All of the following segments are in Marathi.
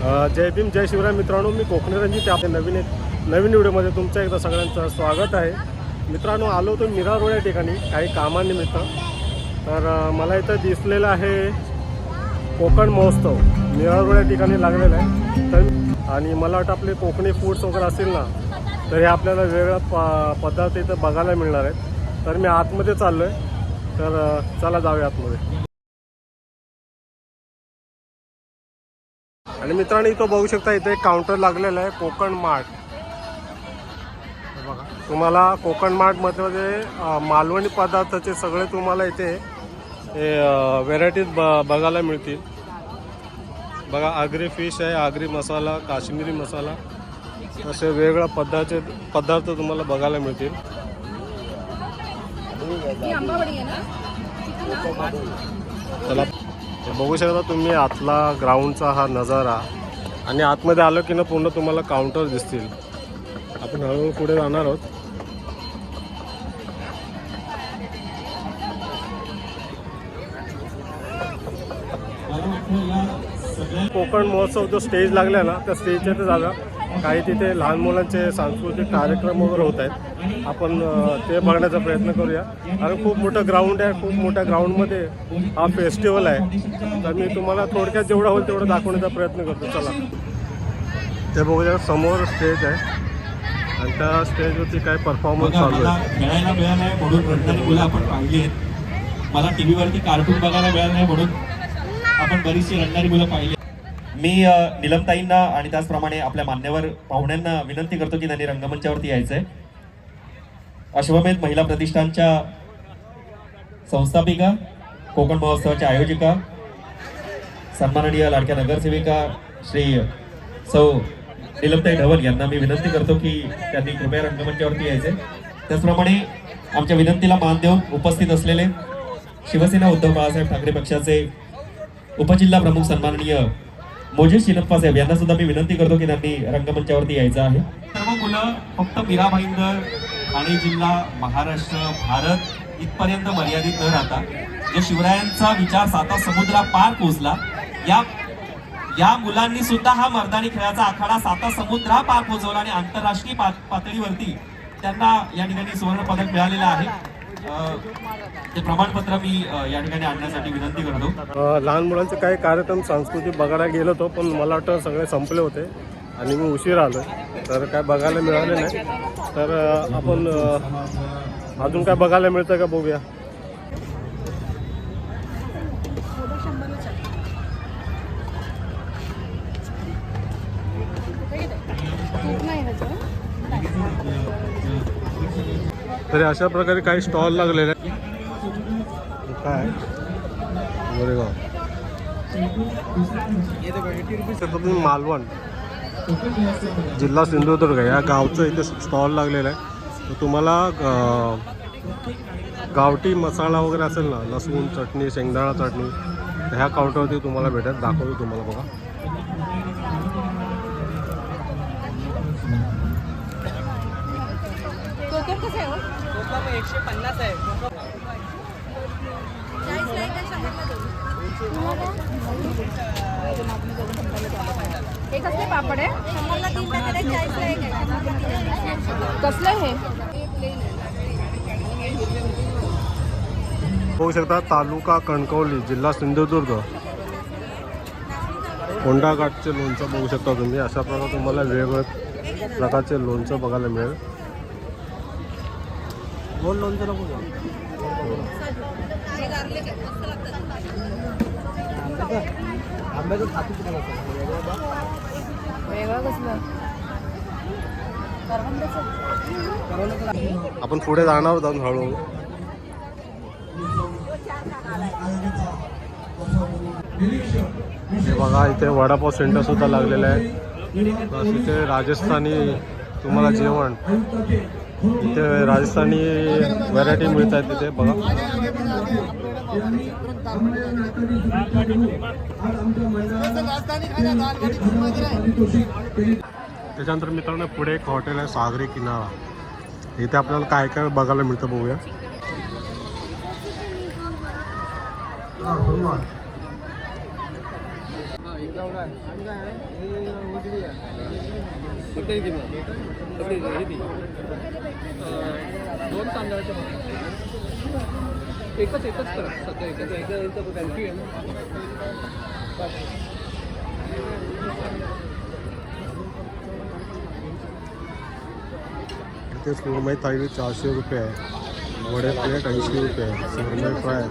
जय भीम जय शिवराय मित्रांनो, मी कोकणी रणजित आपल्या नवीन व्हिडिओमध्ये तुमचं एकदा सगळ्यांचं स्वागत आहे. मित्रांनो, आलो होतो मीरा रोड या ठिकाणी काही कामानिमित्त. तर मला इथं दिसलेलं आहे कोकण महोत्सव मीरा रोड या ठिकाणी लागलेला आहे. तर आणि मला वाटतं आपले कोकणी फूड्स वगैरे असतील ना, तर हे आपल्याला वेगळा पदार्थ इथं बघायला मिळणार आहेत. तर मी आतमध्ये चाललो आहे, तर चला जाऊया आतमध्ये. आणि मित्रांनो, इथं बघू शकता, इथे एक काउंटर लागलेलं आहे कोकण मार्ट. बघा, तुम्हाला कोकण मार्टमध्ये मालवणी पदार्थाचे सगळे तुम्हाला इथे व्हेरायटीज बघायला मिळतील. बघा, आगरी फिश आहे, आगरी मसाला, काश्मीरी मसाला, असे वेगवेगळ्या पदार्थ तुम्हाला बघायला मिळतील. चला, बघू शकता तुम्ही आतला ग्राउंडचा हा नजारा. आणि आतमध्ये आलो की ना पूर्ण तुम्हाला काउंटर दिसतील. आपण हळूहळू पुढे जाणार आहोत. कोकण महोत्सव जो स्टेज लागला ना, त्या स्टेजच्या ते जागा काही तिथे लहान मुलांचे सांस्कृतिक कार्यक्रम वगैरे होत आहेत. आपण ते बघण्याचा प्रयत्न करूया. आणि खूप मोठं ग्राउंड आहे, खूप मोठ्या ग्राउंडमध्ये हा फेस्टिवल आहे. तर मी तुम्हाला थोडक्यात जेवढा होईल तेवढं दाखवण्याचा प्रयत्न करतो. चला, ते बघूया, समोर स्टेज आहे आणि त्या स्टेजवरती काय परफॉर्मन्स चालू आहे. मिळायला नाही म्हणून रडणारी मुलं आपण पाहिली आहेत. मला टीव्हीवरती कार्टून बघायला मिळालं नाही म्हणून आपण बरीचशी रडणारी मुलं पाहिली. मी निलमताईंना आणि त्याचप्रमाणे आपल्या मान्यवर पाहुण्यांना विनंती करतो की त्यांनी रंगमंचावरती यायचंय. अश्वमेध महिला प्रतिष्ठानच्या संस्थापिका, कोकण महोत्सवाच्या आयोजिका, सन्माननीय लाडक्या नगरसेविका श्री सौ निलमताई ढवल यांना मी विनंती करतो की त्यांनी कृपया रंगमंचावरती यायचे. त्याचप्रमाणे आमच्या विनंतीला मान देऊन उपस्थित असलेले शिवसेना उद्धव बाळासाहेब ठाकरे पक्षाचे उपजिल्हा प्रमुख सन्माननीय मोजेश चिनप्पा साहेब यांना सुद्धा मी विनंती करतो की त्यांनी रंगमंचावरती यायचं आहे. सर्व मुलं फक्त मीरा भाईंदर, ठाणे जिल्हा, महाराष्ट्र, भारत इथपर्यंत मर्यादित न राहता जो शिवरायांचा विचार साता समुद्रा पार पोहोचला, या मुलांनी सुद्धा हा मर्दानी खेळाचा आखाडा साता समुद्रा पार पोहोचवला आणि आंतरराष्ट्रीय पातळीवरती त्यांना या ठिकाणी सुवर्ण पदक मिळालेलं आहे. ते प्रमाणपत्र मी या ठिकाणी आणण्यासाठी विनंती करतो. लहान मुलांचे काही कार्यक्रम सांस्कृतिक बघायला गेलो होतो, पण मला वाटतं सगळे संपले होते आणि मी उशीर आलो, तर काय बघायला मिळाले नाही. तर आपण अजून काय बघायला मिळतं का बघूया. तरी अशा प्रकारे काही स्टॉल लागलेले आहेत. काय गोरेगाव तुम्ही मालवण जिल्हा सिंधुदुर्ग या गावचं इथे स्टॉल लागलेला आहे. तर तुम्हाला गावठी मसाला वगैरे असेल ना, लसूण चटणी, शेंगदाणा चटणी, ह्या काउंटरवरती तुम्हाला भेटेल. दाखवतो तुम्हाला. बघा, कसं आहे हो? 150 आहे. हे कसले पापड आहे? कसलं हे? बघू शकता, तालुका कणकवली, जिल्हा सिंधुदुर्ग, कोंडाघाटचे लोणचं बघू शकता तुम्ही. अशा प्रकारे तुम्हाला वेगवेगळ्या प्रकारचे लोणचं बघायला मिळेल. दोन लोणचं नको घ्या. आपण पुढे जाणार आहोत हळूहळू. हे बघा, इथे वडापाव सेंटर सुद्धा लागलेलं आहे. इथे राजस्थानी तुम्हाला जेवण, इथे राजस्थानी व्हरायटी मिळत आहेत तिथे. बघा, त्याच्यानंतर मित्रांनो पुढे एक हॉटेल आहे सागरी किनारा. इथे आपल्याला काय काय बघायला मिळतं बघूया. दोन तांदळाचे एकच करा सध्या एकच कन्फ्यू आहे ना. इथे सुरमई थाळी 400 रुपये आहे, वडे प्लेट 80 रुपये आहे, सुरमई फ्राय,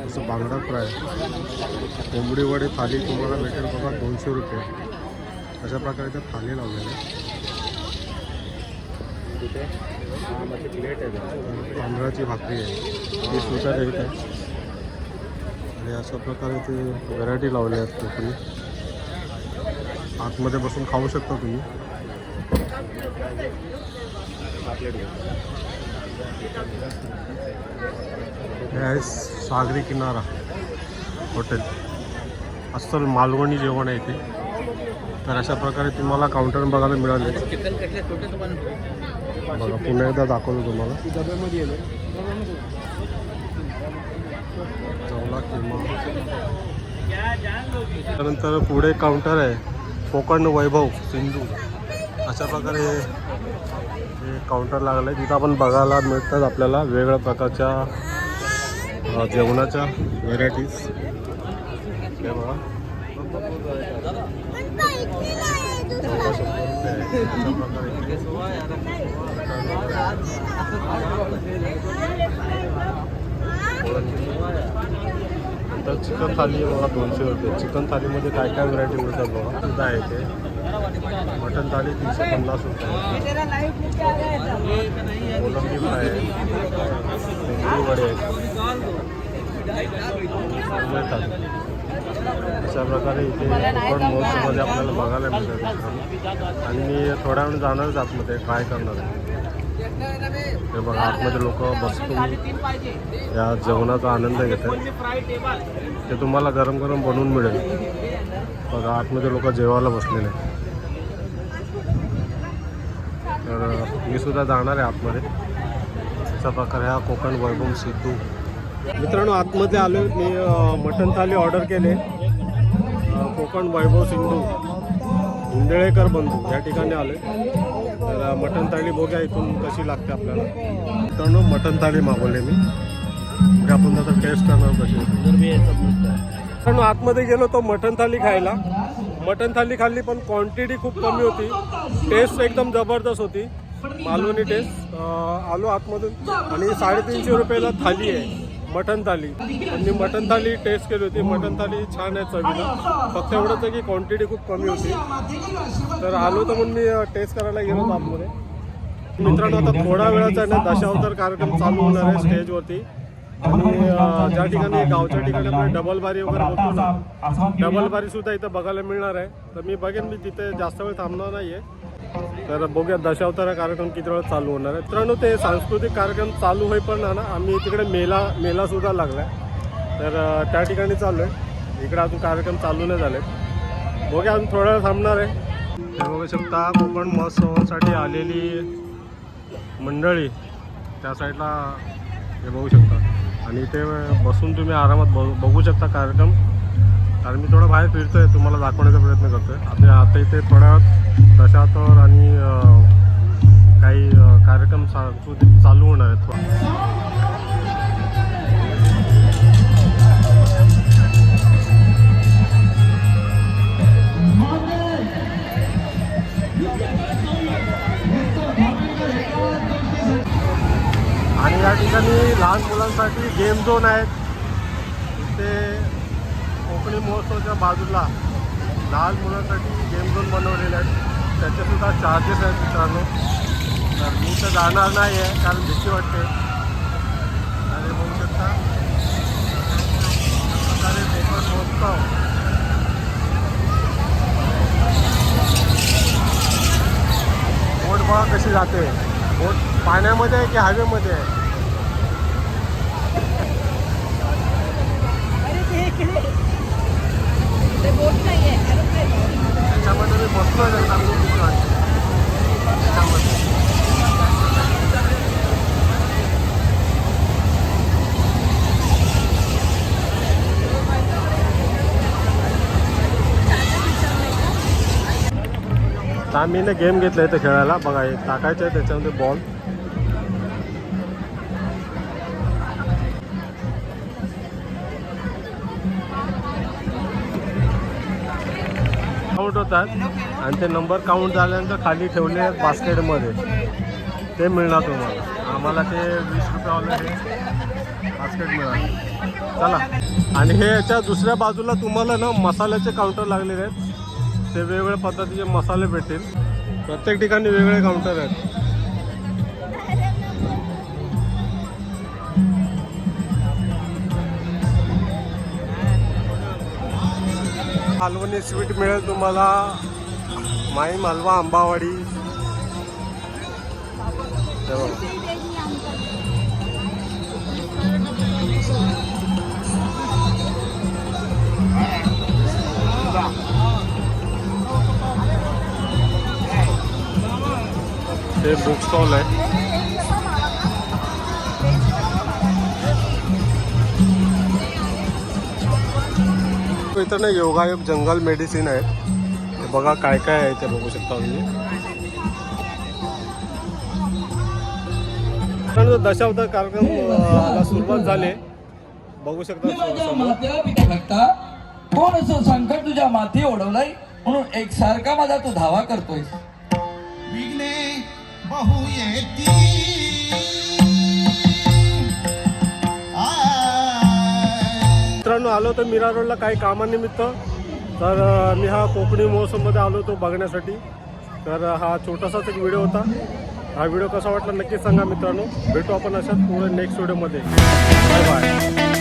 असं बांगडा फ्राय, कोंबडी वडे थाली तुम्हाला भेटेल बघा 200 रुपये. अशा प्रकारे त्या थाली लावलेल्या तांदळाची भाकरी आहे ती सुद्धा रेट आहे. आणि अशा प्रकारे ते व्हरायटी लावल्या आहेत कोकणी. आतमध्ये बसून खाऊ शकता तुम्ही. हे आहे सागरी किनारा हॉटेल, अस्सल मालवणी जेवण आहे इथे. तर अशा प्रकारे तुम्हाला काउंटर बघायला मिळाले. बघा पुन्हा एकदा दाखवतो तुम्हाला. चवला किमा. त्यानंतर पुढे काउंटर आहे कोकण वैभव सिंधू. अशा प्रकारे हे काउंटर लागलं आहे. तिथं आपण बघायला मिळतात आपल्याला वेगवेगळ्या प्रकारच्या जेवणाच्या व्हेरायटीज. हे बघा तर चिकन थाली आहे बघा 200 रुपये. चिकन थालीमध्ये काय काय व्हरायटी मिळतात बघा. सुद्धा आहे ते. मटन थाली 350 रुपये. कोलंबी फ्राय आहे, कोंबडी वडे आहेत, सुरमई थाली. अशा प्रकारे इथे कोकण महोत्सवमध्ये आपल्याला बघायला मिळतात. आणि मी थोड्या वेळ जाणारच आतमध्ये ट्राय करणार आहे. हे बघा आतमध्ये लोक बसून या जेवणाचा आनंद घेतात. ते तुम्हाला गरम गरम बनवून मिळेल. बघा आतमध्ये लोक जेवायला बसलेले आहेत. तर मी सुद्धा जाणार आहे आतमध्ये. अशा प्रकारे हा कोकण वैभव सिद्धू. मित्रांनो आतमध्ये आलो. मी मटन थाली ऑर्डर केले. कोकण वैभव सिंधू इंदळेकर बंधू या ठिकाणी आले. तर मटन थाळी बघूया इथून कशी लागते आपल्याला. मित्रांनो मटन थाळी मागवले मी. म्हणजे आपण त्याचा टेस्ट करणार कशी. मित्रांनो आतमध्ये गेलो तो मटन थाली खायला. मटन थाली खाल्ली पण क्वांटिटी खूप कमी होती. टेस्ट एकदम जबरदस्त होती, मालवणी टेस्ट. आलो आतमधून आणि 350 रुपयाला थाली आहे मटन थाली. आणि मटन थाली टेस्ट केली होती. मटन थाली छान आहे चवीला. फक्त एवढंच आहे की क्वांटिटी खूप कमी होती. तर आलो तर म्हणून मी टेस्ट करायला गेलो आतमध्ये. मित्रांनो आता थोडा वेळाचा आहे ना दशावतार कार्यक्रम चालू होणार आहे स्टेजवरती. आणि ज्या ठिकाणी गावच्या ठिकाणी आपण डबल बारी वगैरे होतो ना, डबल बारी सुद्धा इथं बघायला मिळणार आहे. तर मी बघेन, मी तिथे जास्त वेळ थांबणार नाही आहे. तर बघूया दशावतार कार्यक्रम किती वेळ चालू होणार आहे. मित्रांनो ते सांस्कृतिक कार्यक्रम चालू होईपर्यंत ना आम्ही तिकडे मेला सुद्धा लागला आहे. तर त्या ठिकाणी चालू आहे. इकडे अजून कार्यक्रम चालू नाही झाले. बघूया अजून थोडा वेळ थांबणार आहे. हे बघू शकता कोकण महोत्सवासाठी आलेली मंडळी त्या साईडला हे बघू शकता. आणि इथे बसून तुम्ही आरामात बघू शकता कार्यक्रम. कारण मी थोडं बाहेर फिरतोय, तुम्हाला दाखवण्याचा प्रयत्न करतोय. आता इथे थोड्या दशावतार आणि काही कार्यक्रम सांस्कृतिक चालू होणार आहेत. आणि या ठिकाणी लहान मुलांसाठी गेम झोन आहेत. इथे कोकणी महोत्सवाच्या बाजूला लहान मुलांसाठी गेम झोन बनवलेले आहेत. त्याचेसुद्धा चार्जेस आहेत मित्रांनो. तर मी तर जाणार नाही आहे कारण भीती वाटते. आणि बघू शकता प्रकारे कोकण महोत्सव. बोट बघा कशी जाते. बोट पाण्यामध्ये आहे की हवेमध्ये आहे. त्याच्यामध्ये मी बसतोय ना, सांगू किती वाटते त्याच्यामध्ये. आता आम्ही ना गेम घेतला इथे खेळायला बघा, हे टाकायचं आहे त्याच्यामध्ये बॉल. काउंट होतात आणि ते नंबर काउंट झाल्यानंतर खाली ठेवले आहेत बास्केटमध्ये, ते मिळणार तुम्हाला. आम्हाला ते 20 रुपयावाले हे बास्केट मिळाले. चला, आणि हे याच्या दुसऱ्या बाजूला तुम्हाला ना मसाल्याचे काउंटर लागलेले आहेत. ते वेगवेगळ्या पद्धतीचे मसाले भेटतील. प्रत्येक ठिकाणी वेगवेगळे काउंटर आहेत. हलवणी स्वीट मिळेल तुम्हाला, माहीम हलवा आंबावाडी. हे बघा. हे बुक स्टॉल आहे. इथं ना योगायोग जंगल मेडिसिन आहे. हे बघा काय काय आहे ते बघू शकता तुम्ही. दशावतार कार्यक्रमाला सुरुवात झाली, बघू शकता. मातेला पिता लागता कोण असं संकट तुझ्या माती ओढवलंय म्हणून एकसारखा माझा तू धावा करतोय. विघ्ने बहु येती मित्रांनो, आलो तर मीरा रोडला काही कामानिमित्त. तर मी हा कोकणी महोत्सवमध्ये आलो होतो बघण्यासाठी. तर हा छोटासाच एक व्हिडिओ होता. हा व्हिडिओ कसा वाटला नक्की सांगा मित्रांनो. भेटू आपण अशाच पुढे नेक्स्ट व्हिडिओमध्ये. Bye bye.